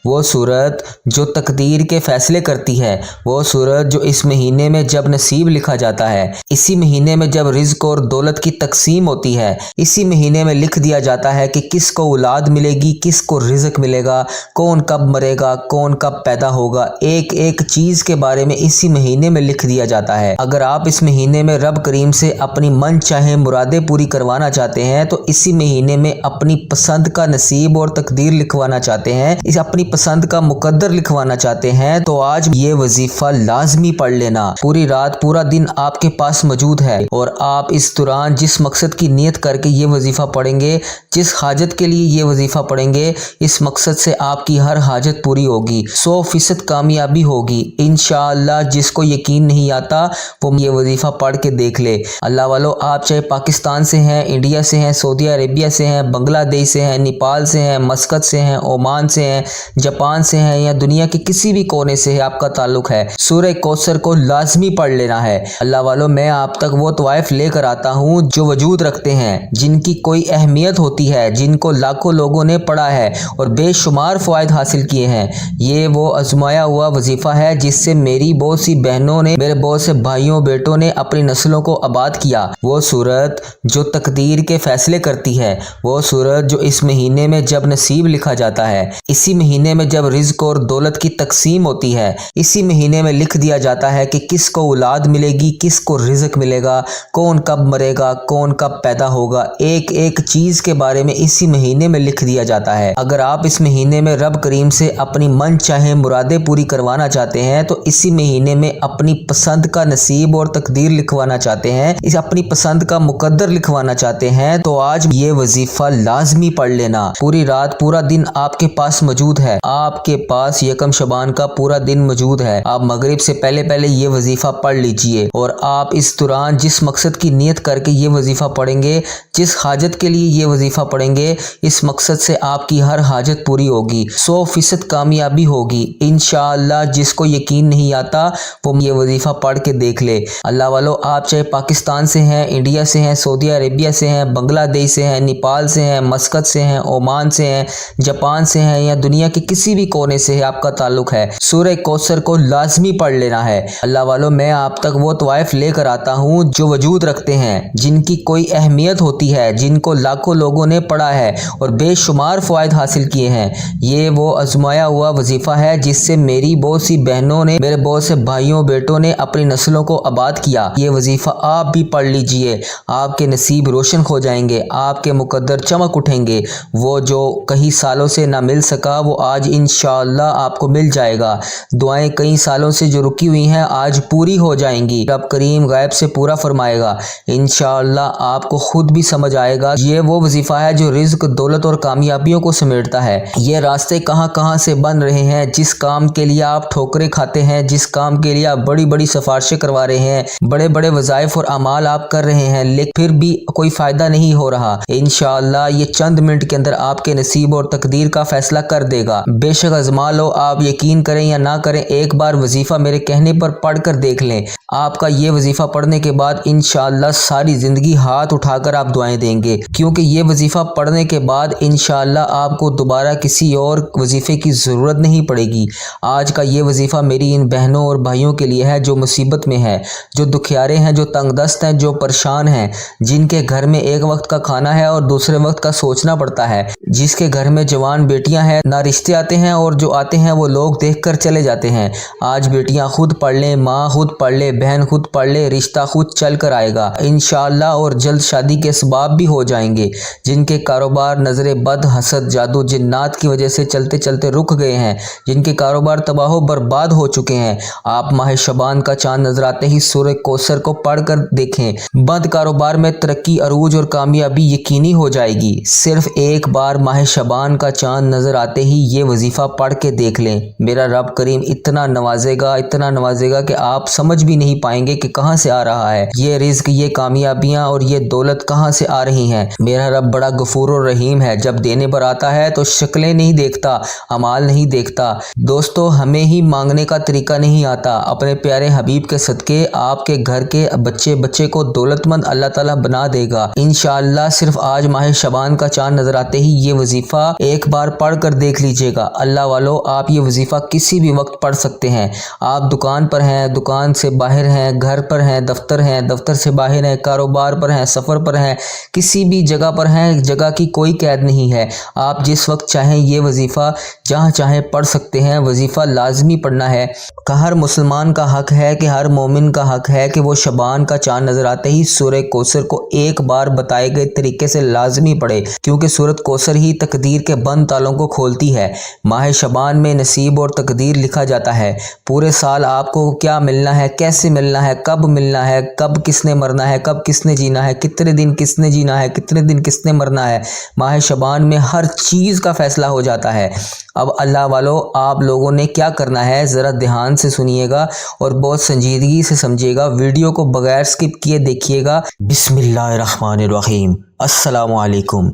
وہ صورت جو تقدیر کے فیصلے کرتی ہے، وہ صورت جو اس مہینے میں جب نصیب لکھا جاتا ہے، اسی مہینے میں جب رزق اور دولت کی تقسیم ہوتی ہے، اسی مہینے میں لکھ دیا جاتا ہے کہ کس کو اولاد ملے گی، کس کو رزق ملے گا، کون کب مرے گا، کون کب پیدا ہوگا، ایک ایک چیز کے بارے میں اسی مہینے میں لکھ دیا جاتا ہے۔ اگر آپ اس مہینے میں رب کریم سے اپنی من چاہے مرادیں پوری کروانا چاہتے ہیں تو اسی مہینے میں اپنی پسند کا نصیب اور تقدیر لکھوانا چاہتے ہیں، اپنی پسند کا مقدر لکھوانا چاہتے ہیں تو آج یہ وظیفہ لازمی پڑھ لینا۔ پوری رات پورا دن آپ کے پاس موجود ہے اور آپ اس دوران جس مقصد کی نیت کر کے یہ وظیفہ پڑھیں گے، جس حاجت کے لیے یہ وظیفہ پڑھیں گے، اس مقصد سے آپ کی ہر حاجت پوری ہوگی، 100% کامیابی ہوگی انشاءاللہ۔ جس کو یقین نہیں آتا وہ یہ وظیفہ پڑھ کے دیکھ لے۔ اللہ والو، آپ چاہے پاکستان سے ہیں، انڈیا سے ہیں، سعودی عربیہ سے ہیں، بنگلہ دیش سے ہیں، نیپال سے ہیں، مسقط سے ہیں، عمان سے ہیں، جاپان سے ہیں یا دنیا کے کسی بھی کونے سے آپ کا تعلق ہے، سورہ کوثر کو لازمی پڑھ لینا ہے۔ اللہ والو، میں آپ تک وہ طوائف لے کر آتا ہوں جو وجود رکھتے ہیں، جن کی کوئی اہمیت ہوتی ہے، جن کو لاکھوں لوگوں نے پڑھا ہے اور بے شمار فوائد حاصل کیے ہیں۔ یہ وہ آزمایا ہوا وظیفہ ہے جس سے میری بہت سی بہنوں نے، میرے بہت سے بھائیوں بیٹوں نے اپنی نسلوں کو آباد کیا۔ وہ صورت جو تقدیر کے فیصلے کرتی ہے، وہ صورت جو اس مہینے میں جب نصیب لکھا جاتا ہے، اسی مہینے میں جب رزق اور دولت کی تقسیم ہوتی ہے، اسی مہینے میں لکھ دیا جاتا ہے کہ کس کو اولاد ملے گی، کس کو رزق ملے گا، کون کب مرے گا، کون کب پیدا ہوگا، ایک ایک چیز کے بارے میں اسی مہینے میں لکھ دیا جاتا ہے۔ اگر آپ اس مہینے میں رب کریم سے اپنی من چاہے مرادیں پوری کروانا چاہتے ہیں تو اسی مہینے میں اپنی پسند کا نصیب اور تقدیر لکھوانا چاہتے ہیں، اپنی پسند کا مقدر لکھوانا چاہتے ہیں تو آج یہ وظیفہ لازمی پڑھ لینا۔ پوری رات پورا دن آپ کے پاس موجود ہے، آپ کے پاس یکم شعبان کا پورا دن موجود ہے۔ آپ مغرب سے پہلے پہلے یہ وظیفہ پڑھ لیجئے اور آپ اس دوران جس مقصد کی نیت کر کے یہ وظیفہ پڑھیں گے، جس حاجت کے لیے یہ وظیفہ پڑھیں گے، اس مقصد سے آپ کی ہر حاجت پوری ہوگی، 100% کامیابی ہوگی انشاءاللہ۔ جس کو یقین نہیں آتا وہ یہ وظیفہ پڑھ کے دیکھ لے۔ اللہ والو، آپ چاہے پاکستان سے ہیں، انڈیا سے ہیں، سعودی عربیہ سے ہیں، بنگلہ دیش سے ہیں، نیپال سے ہیں، مسقط سے ہیں، عمان سے ہیں، جاپان سے ہیں یا دنیا کے کسی بھی کونے سے آپ کا تعلق ہے، سورہ کوثر کو لازمی پڑھ لینا ہے۔ اللہ والو، میں آپ تک وہ طوائف لے کر آتا ہوں جو وجود رکھتے ہیں، جن کی کوئی اہمیت ہوتی ہے، جن کو لاکھوں لوگوں نے پڑھا ہے اور بے شمار فوائد حاصل کیے ہیں۔ یہ وہ آزمایا ہوا وظیفہ ہے جس سے میری بہت سی بہنوں نے، میرے بہت سے بھائیوں بیٹوں نے اپنی نسلوں کو آباد کیا۔ یہ وظیفہ آپ بھی پڑھ لیجئے، آپ کے نصیب روشن ہو جائیں گے، آپ کے مقدر چمک اٹھیں گے۔ وہ جو کئی سالوں سے نہ مل سکا وہ آج انشاءاللہ آپ کو مل جائے گا۔ دعائیں کئی سالوں سے جو رکی ہوئی ہیں آج پوری ہو جائیں گی، رب کریم غیب سے پورا فرمائے گا انشاءاللہ۔ آپ کو خود بھی سمجھ آئے گا یہ وہ وظیفہ ہے جو رزق، دولت اور کامیابیوں کو سمیٹتا ہے۔ یہ راستے کہاں کہاں سے بن رہے ہیں، جس کام کے لیے آپ ٹھوکریں کھاتے ہیں، جس کام کے لیے آپ بڑی بڑی سفارشیں کروا رہے ہیں، بڑے بڑے وظائف اور اعمال آپ کر رہے ہیں لیکن پھر بھی کوئی فائدہ نہیں ہو رہا، انشاءاللہ یہ چند منٹ کے اندر آپ کے نصیب اور تقدیر کا فیصلہ کر دے گا۔ بے شک آزما لو، آپ یقین کریں یا نہ کریں، ایک بار وظیفہ میرے کہنے پر پڑھ کر دیکھ لیں۔ آپ کا یہ وظیفہ پڑھنے کے بعد انشاءاللہ ساری زندگی ہاتھ اٹھا کر آپ دعائیں دیں گے، کیونکہ یہ وظیفہ پڑھنے کے بعد انشاءاللہ آپ کو دوبارہ کسی اور وظیفے کی ضرورت نہیں پڑے گی۔ آج کا یہ وظیفہ میری ان بہنوں اور بھائیوں کے لیے ہے جو مصیبت میں ہے، جو دکھیارے ہیں، جو تنگ دست ہیں، جو پریشان ہیں، جن کے گھر میں ایک وقت کا کھانا ہے اور دوسرے وقت کا سوچنا پڑتا ہے، جس کے گھر میں جوان بیٹیاں ہیں، نہ رشتے آتے ہیں اور جو آتے ہیں وہ لوگ دیکھ کر چلے جاتے ہیں۔ آج بیٹیاں خود پڑھ لیں، ماں خود پڑھ لے، بہن خود پڑھ لے، رشتہ خود چل کر آئے گا انشاءاللہ اور جلد شادی کے اسباب بھی ہو جائیں گے۔ جن کے کاروبار نظر بد، حسد، جادو، جنات کی وجہ سے چلتے چلتے رک گئے ہیں، جن کے کاروبار تباہ و برباد ہو چکے ہیں، آپ ماہ شعبان کا چاند نظر آتے ہی سورہ کوثر کو پڑھ کر دیکھیں، بند کاروبار میں ترقی، عروج اور کامیابی یقینی ہو جائے گی۔ صرف ایک بار ماہ شعبان کا چاند نظر آتے ہی یہ وظیفہ پڑھ کے دیکھ لیں، میرا رب کریم اتنا نوازے گا، اتنا نوازے گا کہ آپ سمجھ بھی نہیں پائیں گے کہ کہاں سے آ رہا ہے یہ رزق، یہ کامیابیاں اور یہ دولت کہاں سے آ رہی ہیں۔ میرا رب بڑا غفور و رحیم ہے، جب دینے پر آتا ہے تو شکلیں نہیں دیکھتا، اعمال نہیں دیکھتا۔ دوستو، ہمیں ہی مانگنے کا طریقہ نہیں آتا، اپنے پیارے حبیب کے صدقے آپ کے گھر کے بچے بچے کو دولت مند اللہ تعالیٰ بنا دے گا انشاءاللہ۔ صرف آج ماہ شعبان کا چاند نظر آتے ہی یہ وظیفہ ایک بار پڑھ کر دیکھ لیجئے گا۔ اللہ والو آپ یہ وظیفہ کسی بھی وقت پڑھ سکتے ہیں۔ آپ دکان پر ہیں، دکان سے باہر ہیں، گھر پر ہیں، دفتر سے باہر ہیں، کاروبار پر ہیں، سفر پر ہیں، کسی بھی جگہ پر ہیں، جگہ کی کوئی قید نہیں ہے۔ آپ جس وقت چاہیں یہ وظیفہ جہاں چاہیں پڑھ سکتے ہیں۔ وظیفہ لازمی پڑھنا ہے۔ ہر مسلمان کا حق ہے کہ ہر مومن کا حق ہے کہ وہ شبان کا چاند نظر آتے ہی سورہ کوثر کو ایک بار بتائے گئے طریقے سے لازمی پڑھے، کیونکہ سورۃ کوثر ہی تقدیر کے بند تالوں کو کھولتی ہے۔ ماہ شبان میں نصیب اور تقدیر لکھا جاتا ہے۔ پورے سال آپ کو کیا ملنا ہے، کیسے ملنا ہے، کب ملنا ہے، کب کس نے مرنا ہے، کب کس نے جینا ہے، کتنے دن کس نے جینا ہے، کتنے دن کس نے مرنا ہے۔ ماہ شبان میں ہر چیز کا فیصلہ ہو جاتا ہے۔ اب اللہ والو آپ لوگوں نے کیا کرنا ہے، ذرا دھیان سے سنیے گا اور بہت سنجیدگی سے سمجھیے گا۔ ویڈیو کو بغیر سکپ کیے دیکھیے گا۔ بسم اللہ الرحمن الرحیم۔ السلام علیکم۔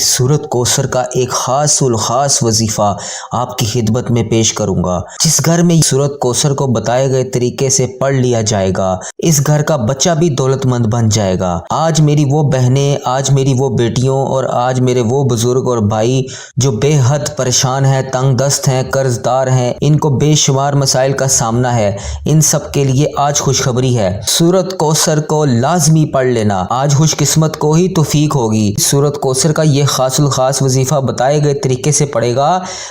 سورۃ کوثر کا ایک خاص الخاص وظیفہ آپ کی خدمت میں پیش کروں گا۔ جس گھر میں سورۃ کوثر کو بتائے گئے طریقے سے پڑھ لیا جائے گا، اس گھر کا بچہ بھی دولت مند بن جائے گا۔ آج میری وہ بہنیں، آج میری وہ بیٹیوں اور آج میرے وہ بزرگ اور بھائی جو بے حد پریشان ہیں، تنگ دست ہیں، قرض دار ہیں، ان کو بے شمار مسائل کا سامنا ہے، ان سب کے لیے آج خوشخبری ہے۔ سورۃ کوثر کو لازمی پڑھ لینا، آج خوش قسمت کو ہی توفیق ہوگی۔ سورۃ کوثر کا یہ خاص الخاص وظیفہ بتائے گئے طریقے سے پڑھے گا۔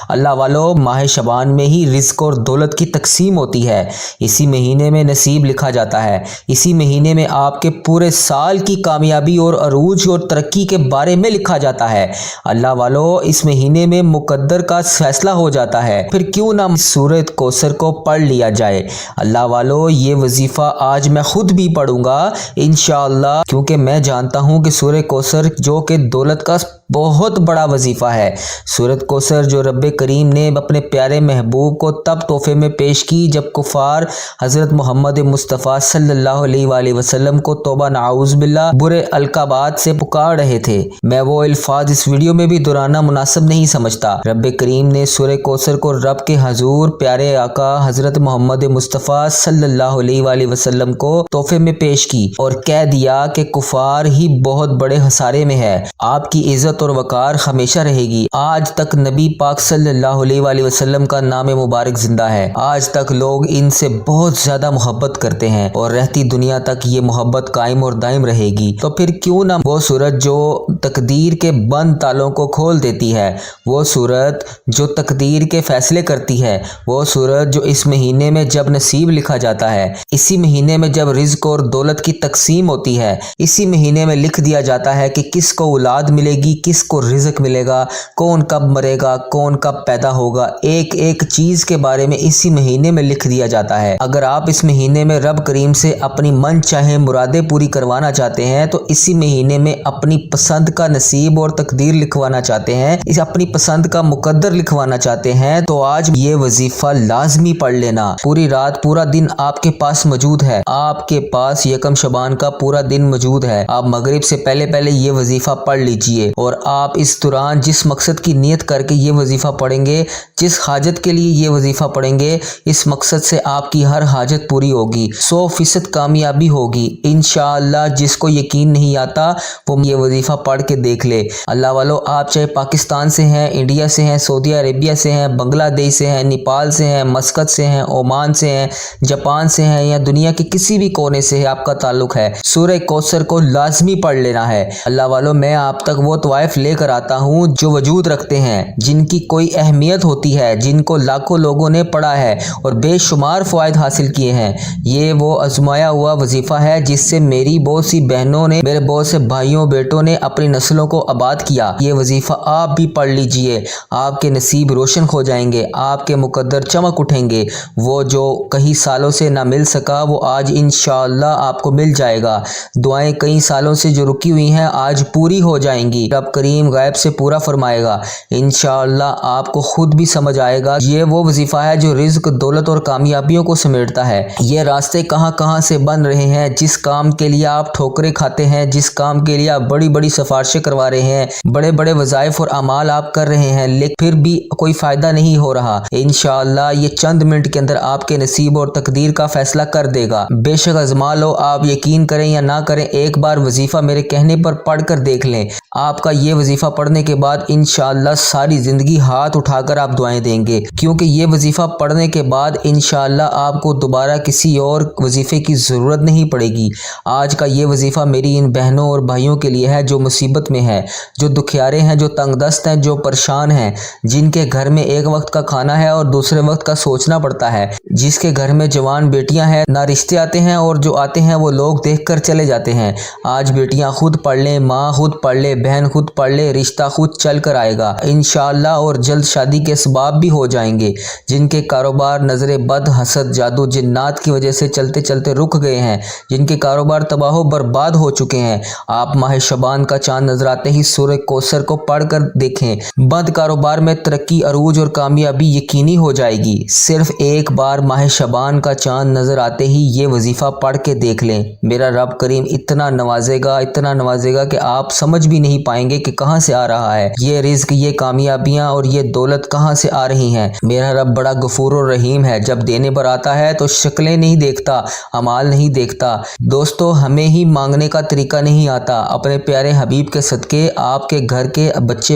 اللہ والو ماہ شبان میں ہی رزق اور دولت کی تقسیم ہوتی ہے۔ اسی مہینے میں نصیب لکھا جاتا ہے۔ اسی مہینے میں آپ کے پورے سال کی کامیابی اور عروج اور ترقی کے بارے میں لکھا جاتا ہے۔ اللہ والو اس مہینے میں مقدر کا فیصلہ ہو جاتا ہے، پھر کیوں نہ سورۃ کوثر کو پڑھ لیا جائے۔ اللہ والو یہ وظیفہ آج میں خود بھی پڑھوں گا انشاءاللہ، کیونکہ میں جانتا ہوں کہ سورہ کوثر جو کہ دولت کا بہت بڑا وظیفہ ہے۔ سورۃ کوثر جو رب کریم نے اپنے پیارے محبوب کو تب تحفے میں پیش کی جب کفار حضرت محمد مصطفیٰ صلی اللہ علیہ وآلہ وسلم کو توبہ نعوذ باللہ برے القابات سے پکار رہے تھے۔ میں وہ الفاظ اس ویڈیو میں بھی دہرانا مناسب نہیں سمجھتا۔ رب کریم نے سورہ کوثر کو رب کے حضور پیارے آقا حضرت محمد مصطفیٰ صلی اللہ علیہ وآلہ وسلم کو تحفے میں پیش کی اور کہہ دیا کہ کفار ہی بہت بڑے خسارے میں ہے، آپ کی عزت اور وقار ہمیشہ رہے گی۔ آج تک نبی پاک صلی اللہ علیہ وآلہ وسلم کا نام مبارک زندہ ہے۔ آج تک لوگ ان سے بہت زیادہ محبت کرتے ہیں اور رہتی دنیا تک یہ محبت قائم اور دائم رہے گی۔ تو پھر کیوں نہ وہ سورت جو تقدیر کے بند تالوں کو کھول دیتی ہے، وہ سورت جو تقدیر کے فیصلے کرتی ہے، وہ سورت جو اس مہینے میں جب نصیب لکھا جاتا ہے، اسی مہینے میں جب رزق اور دولت کی تقسیم ہوتی ہے، اسی مہینے میں لکھ دیا جاتا ہے کہ کس کو اولاد ملے گی، کس کو رزق ملے گا، کون کب مرے گا، کون کب پیدا ہوگا، ایک ایک چیز کے بارے میں اسی مہینے میں لکھ دیا جاتا ہے۔ اگر آپ اس مہینے میں رب کریم سے اپنی من چاہے مرادیں پوری کروانا چاہتے ہیں تو اسی مہینے میں اپنی پسند کا نصیب اور تقدیر لکھوانا چاہتے ہیں، اپنی پسند کا مقدر لکھوانا چاہتے ہیں تو آج یہ وظیفہ لازمی پڑھ لینا۔ پوری رات پورا دن آپ کے پاس موجود ہے، آپ کے پاس یکم شبان کا پورا دن موجود ہے۔ آپ مغرب سے پہلے پہلے یہ وظیفہ پڑھ لیجئے اور آپ اس دوران جس مقصد کی نیت کر کے یہ وظیفہ پڑھیں گے، جس حاجت کے لیے یہ وظیفہ پڑھیں گے، اس مقصد سے آپ کی ہر حاجت پوری ہوگی، 100% کامیابی ہوگی انشاءاللہ۔ جس کو یقین نہیں آتا وہ یہ وظیفہ پڑھ کے دیکھ لے۔ اللہ والو آپ چاہے پاکستان سے ہیں، انڈیا سے ہیں، سعودی عربیہ سے ہیں، بنگلہ دیش سے ہیں، نیپال سے ہیں، مسقط سے ہیں، عمان سے ہیں، جاپان سے ہیں یا دنیا کے کسی بھی کونے سے آپ کا تعلق ہے، سورہ کوثر کو لازمی پڑھ لینا ہے۔ اللہ والو میں آپ تک وہ طوائف لے کر آتا ہوں جو وجود رکھتے ہیں، جن کی کوئی اہمیت ہوتی ہے، جن کو لاکھوں لوگوں نے پڑھا ہے اور بے شمار فوائد حاصل کیے ہیں۔ یہ وہ آزمایا ہوا وظیفہ ہے جس سے میری بہت سی بہنوں نے، میرے بہت سے بھائیوں بیٹوں نے اپنی نسلوں کو آباد کیا۔ یہ وظیفہ آپ بھی پڑھ لیجئے، آپ کے نصیب روشن ہو جائیں گے، آپ کے مقدر چمک اٹھیں گے۔ وہ جو کئی سالوں سے نہ مل سکا وہ آج انشاءاللہ آپ کو مل جائے گا۔ دعائیں کئی سالوں سے جو رکی ہوئی ہیں آج پوری ہو جائیں گی، رب کریم غیب سے پورا فرمائے گا انشاءاللہ۔ آپ کو خود بھی سمجھ آئے گا یہ وہ وظیفہ ہے جو رزق، دولت اور کامیابیوں کو سمیٹتا ہے۔ یہ راستے کہاں کہاں سے بن رہے ہیں، جس کام کے لیے آپ ٹھوکریں کھاتے ہیں، جس کام کے لیے آپ بڑی بڑی سفارشیں کروا رہے ہیں، بڑے بڑے وظائف اور اعمال آپ کر رہے ہیں، لیکن پھر بھی کوئی فائدہ نہیں ہو رہا، انشاءاللہ یہ چند منٹ کے اندر آپ کے نصیب اور تقدیر کا فیصلہ کر دے گا۔ بے شک آزما لو، آپ یقین کریں یا نہ کریں، ایک بار وظیفہ میرے کہنے پر پڑھ کر دیکھ لیں، آپ کا یہ وظیفہ پڑھنے کے بعد انشاءاللہ ساری زندگی ہاتھ اٹھا کر آپ دعائیں دیں گے، کیونکہ یہ وظیفہ پڑھنے کے بعد انشاءاللہ آپ کو دوبارہ کسی اور وظیفے کی ضرورت نہیں پڑے گی۔ آج کا یہ وظیفہ میری ان بہنوں اور بھائیوں کے لیے ہے جو مصیبت میں ہے، جو دکھیارے ہیں، جو تنگ دست ہیں، جو پریشان ہیں، جن کے گھر میں ایک وقت کا کھانا ہے اور دوسرے وقت کا سوچنا پڑتا ہے، جس کے گھر میں جوان بیٹیاں ہیں، نہ رشتے آتے ہیں اور جو آتے ہیں وہ لوگ دیکھ کر چلے جاتے ہیں۔ آج بیٹیاں خود پڑھ لیں، ماں خود پڑھ لے، بہن خود پڑھ لے، رشتہ خود چل کر آئے گا انشاءاللہ، اور جلد شادی کے اسباب بھی ہو جائیں گے۔ جن کے کاروبار نظر بد، حسد، جادو، جنات کی وجہ سے چلتے چلتے رک گئے ہیں، جن کے کاروبار تباہ و برباد ہو چکے ہیں، آپ ماہ شعبان کا چاند نظر آتے ہی سورہ کوثر کو پڑھ کر دیکھیں، بند کاروبار میں ترقی، عروج اور کامیابی یقینی ہو جائے گی۔ صرف ایک بار ماہ شعبان کا چاند نظر آتے ہی یہ وظیفہ پڑھ کے دیکھ لیں، میرا رب کریم اتنا نوازے گا کہ آپ سمجھ بھی نہیں پائیں گے کہ کہاں سے آ رہا ہے یہ رزق، یہ کامیابیاں اور یہ دولت کہاں سے آ رہی ہیں۔ میرا رب بڑا غفور و رحیم ہے، جب دینے پر آتا ہے تو شکلیں نہیں دیکھتا، اعمال نہیں دیکھتا۔ دوستو، ہمیں ہی مانگنے کا طریقہ نہیں آتا، اپنے پیارے حبیب کے صدقے آپ کے گھر کے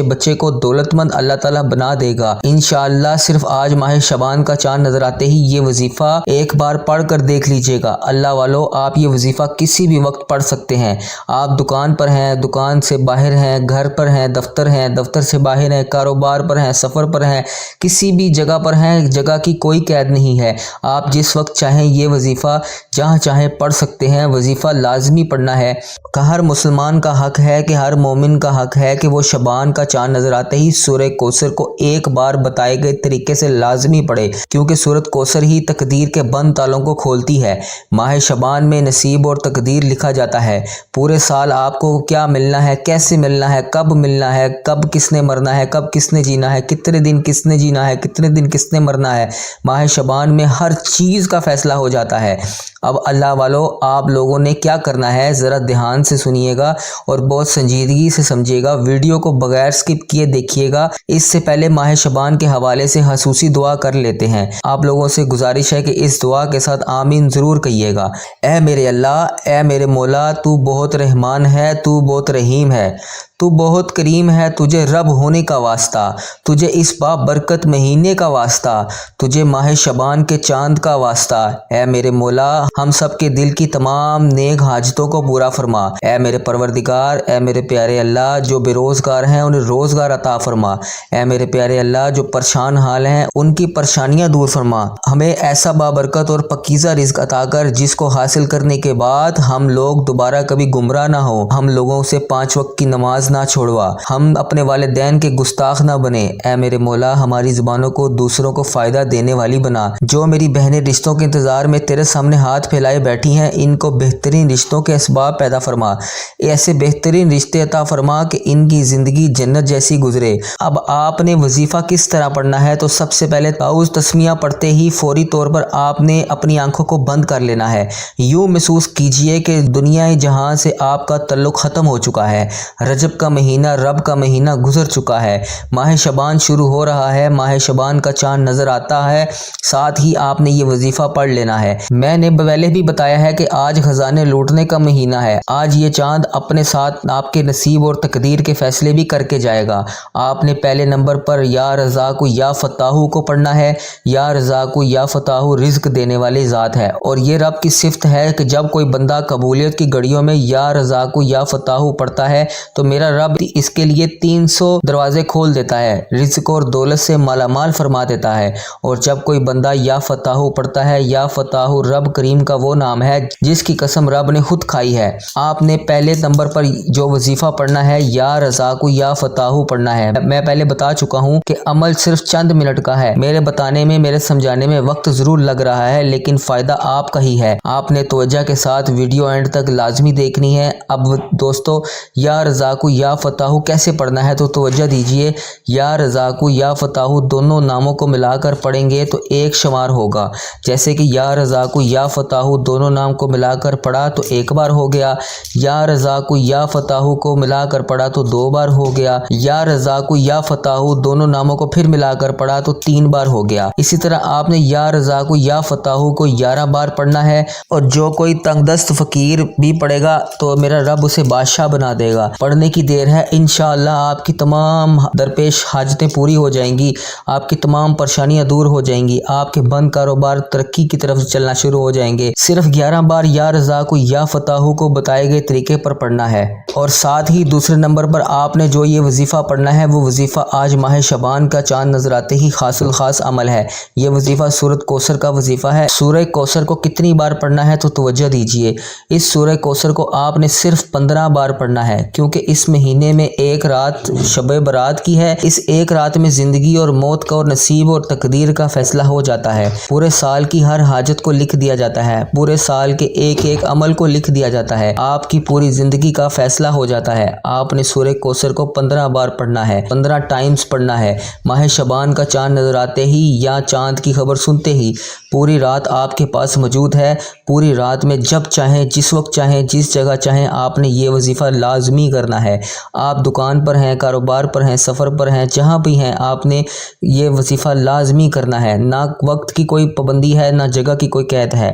بچے کو دولت مند اللہ تعالیٰ بنا دے گا انشاءاللہ۔ صرف آج ماہ شعبان کا چاند نظر آتے ہی یہ وظیفہ ایک بار پڑھ کر دیکھ لیجئے گا۔ اللہ والو، آپ یہ وظیفہ کسی بھی وقت پڑھ سکتے ہیں۔ آپ دکان پر ہیں، دکان سے باہر ہیں، گھر پر ہیں، دفتر سے باہر ہیں، کاروبار پر ہیں، سفر پر ہیں، کسی بھی جگہ پر ہیں، جگہ کی کوئی قید نہیں ہے۔ آپ جس وقت چاہیں یہ وظیفہ جہاں چاہیں پڑھ سکتے ہیں۔ وظیفہ لازمی پڑھنا ہے۔ ہر مسلمان کا حق ہے کہ ہر مومن کا حق ہے کہ وہ شعبان کا چاند نظر آتے ہی سورہ کوثر کو ایک بار بتائے گئے طریقے سے لازمی پڑھے، کیونکہ سورۃ کوثر ہی تقدیر کے بند تالوں کو کھولتی ہے۔ ماہ شعبان میں نصیب اور تقدیر لکھا جاتا ہے۔ پورے سال آپ کو کیا ملنا ہے، کیسے ملنا ہے، کب ملنا ہے، کب کس نے مرنا ہے، کب کس نے جینا ہے، کتنے دن کس نے جینا ہے، کتنے دن کس نے مرنا ہے، ماہ شعبان میں ہر چیز کا فیصلہ ہو جاتا ہے۔ اب اللہ والو، آپ لوگوں نے کیا کرنا ہے، ذرا دھیان سے سنیے گا اور بہت سنجیدگی سے سمجھیے گا، ویڈیو کو بغیر سکپ کیے دیکھیے گا۔ اس سے پہلے ماہ شعبان کے حوالے سے خصوصی دعا کر لیتے ہیں۔ آپ لوگوں سے گزارش ہے کہ اس دعا کے ساتھ آمین ضرور کہیے گا۔ اے میرے اللہ، اے میرے مولا، تو بہت رحمان ہے، تو بہت رحیم ہے، تو بہت کریم ہے، تجھے رب ہونے کا واسطہ، تجھے اس بابرکت مہینے کا واسطہ، تجھے ماہ شعبان کے چاند کا واسطہ۔ اے میرے مولا، ہم سب کے دل کی تمام نیک حاجتوں کو پورا فرما۔ اے میرے پروردگار، اے میرے پیارے اللہ، جو بے روزگار ہیں انہیں روزگار عطا فرما۔ اے میرے پیارے اللہ، جو پریشان حال ہیں ان کی پریشانیاں دور فرما۔ ہمیں ایسا بابرکت اور پکیزہ رزق عطا کر جس کو حاصل کرنے کے بعد ہم لوگ دوبارہ کبھی گمراہ نہ ہو، ہم لوگوں سے 5 وقت کی نماز نہ چھوڑوا، ہم اپنے والدین کے گستاخ نہ بنے۔ اے میرے مولا، ہماری زبانوں کو دوسروں کو فائدہ دینے والی بنا۔ جو میری بہنیں رشتوں کے انتظار میں تیرے سامنے ہاتھ پھیلائے بیٹھی ہیں، ان کو بہترین رشتوں کے اسباب پیدا فرما، ایسے بہترین رشتے عطا فرما کہ ان کی زندگی جنت جیسی گزرے۔ اب آپ نے وظیفہ کس طرح پڑھنا ہے، تو سب سے پہلے تعوذ تسمیہ پڑھتے ہی فوری طور پر آپ نے اپنی آنکھوں کو بند کر لینا ہے۔ یوں محسوس کیجئے کہ دنیا جہاں سے آپ کا تعلق ختم ہو چکا ہے، رجب کا مہینہ، رب کا مہینہ گزر چکا ہے، ماہ شعبان شروع ہو رہا ہے، ماہ شعبان کا چاند نظر آتا ہے، ساتھ ہی آپ نے یہ وظیفہ پڑھ لینا ہے۔ میں نے پہلے بھی بتایا ہے کہ آج خزانے لوٹنے کا مہینہ ہے۔ آج یہ چاند اپنے ساتھ آپ کے نصیب اور تقدیر کے فیصلے بھی کر کے جائے گا۔ آپ نے پہلے نمبر پر یا رزاق یا فتاح کو پڑھنا ہے۔ یا رزاق یا فتاح رزق دینے والی ذات ہے، اور یہ رب کی صفت ہے کہ جب کوئی بندہ قبولیت کی گھڑیوں میں یا رزاق یا فتاح پڑھتا ہے تو میرا رب اس کے لیے 300 دروازے کھول دیتا ہے، رزق اور دولت سے مالا مال فرما دیتا ہے۔ اور جب کوئی بندہ یا فتاح پڑھتا ہے، یا فتاح رب کریم کا وہ نام ہے جس کی قسم رب نے خود کھائی ہے۔ آپ نے پہلے نمبر پر جو وظیفہ پڑھنا ہے یا رزاق یا فتاح پڑھنا ہے۔ میں پہلے بتا چکا ہوں کہ عمل صرف چند منٹ کا ہے، میرے بتانے میں، میرے سمجھانے میں وقت ضرور لگ رہا ہے، لیکن فائدہ آپ کا ہی ہے۔ آپ نے توجہ کے ساتھ ویڈیو اینڈ تک لازمی دیکھنی ہے۔ اب دوستو، یا رزاق یا فتاح کیسے پڑھنا ہے، تو توجہ دیجئے۔ یا رزاق یا فتاح دونوں ناموں کو ملا کر پڑھیں گے تو ایک شمار ہوگا، جیسے کہ یا رزاق یا فتاح دونوں نام کو ملا کر پڑھا تو ایک بار ہو گیا، یا رزاق یا فتاح کو ملا کر پڑھا تو 2 بار ہو گیا، یا رزاق یا فتاح دونوں ناموں کو پھر ملا کر پڑھا تو 3 بار ہو گیا۔ اسی طرح آپ نے یا رزاق یا فتاح کو 11 بار پڑھنا ہے، اور جو کوئی تنگ دست فقیر بھی پڑھے گا تو میرا رب اسے بادشاہ بنا دے گا۔ پڑھنے کی کی دیر ہے، انشاءاللہ آپ کی تمام درپیش حاجتیں پوری ہو جائیں گی، آپ کی تمام پریشانیاں دور ہو جائیں گی، آپ کے بند کاروبار ترقی کی طرف چلنا شروع ہو جائیں گے۔ صرف 11 بار یا رزاق یا فتاح کو بتائے گئے طریقے پر پڑھنا ہے، اور ساتھ ہی دوسرے نمبر پر آپ نے جو یہ وظیفہ پڑھنا ہے وہ وظیفہ آج ماہ شعبان کا چاند نظر آتے ہی خاص الخاص عمل ہے۔ یہ وظیفہ سورۃ کوثر کا وظیفہ ہے۔ سورہ کوثر کو کتنی بار پڑھنا ہے تو توجہ دیجئے، اس سورہ کوثر کو آپ نے صرف 15 بار پڑھنا ہے، کیونکہ اس مہینے میں ایک رات شب برات کی ہے۔ اس ایک رات میں زندگی اور موت کا اور نصیب اور تقدیر کا فیصلہ ہو جاتا ہے۔ پورے سال کی ہر حاجت کو لکھ دیا جاتا ہے، پورے سال کے ایک ایک عمل کو لکھ دیا جاتا ہے، آپ کی پوری زندگی کا فیصلہ ہو جاتا ہے۔ آپ نے سورہ کوثر کو 15 بار پڑھنا ہے، 15 ٹائمز پڑھنا ہے۔ ماہ شعبان کا چاند نظر آتے ہی یا چاند کی خبر سنتے ہی پوری رات آپ کے پاس موجود ہے۔ پوری رات میں جب چاہیں، جس وقت چاہیں، جس جگہ چاہیں آپ نے یہ وظیفہ لازمی کرنا ہے۔ آپ دکان پر ہیں، کاروبار پر ہیں، سفر پر ہیں، جہاں بھی ہیں آپ نے یہ وظیفہ لازمی کرنا ہے۔ نہ وقت کی کوئی پابندی ہے، نہ جگہ کی کوئی قید ہے۔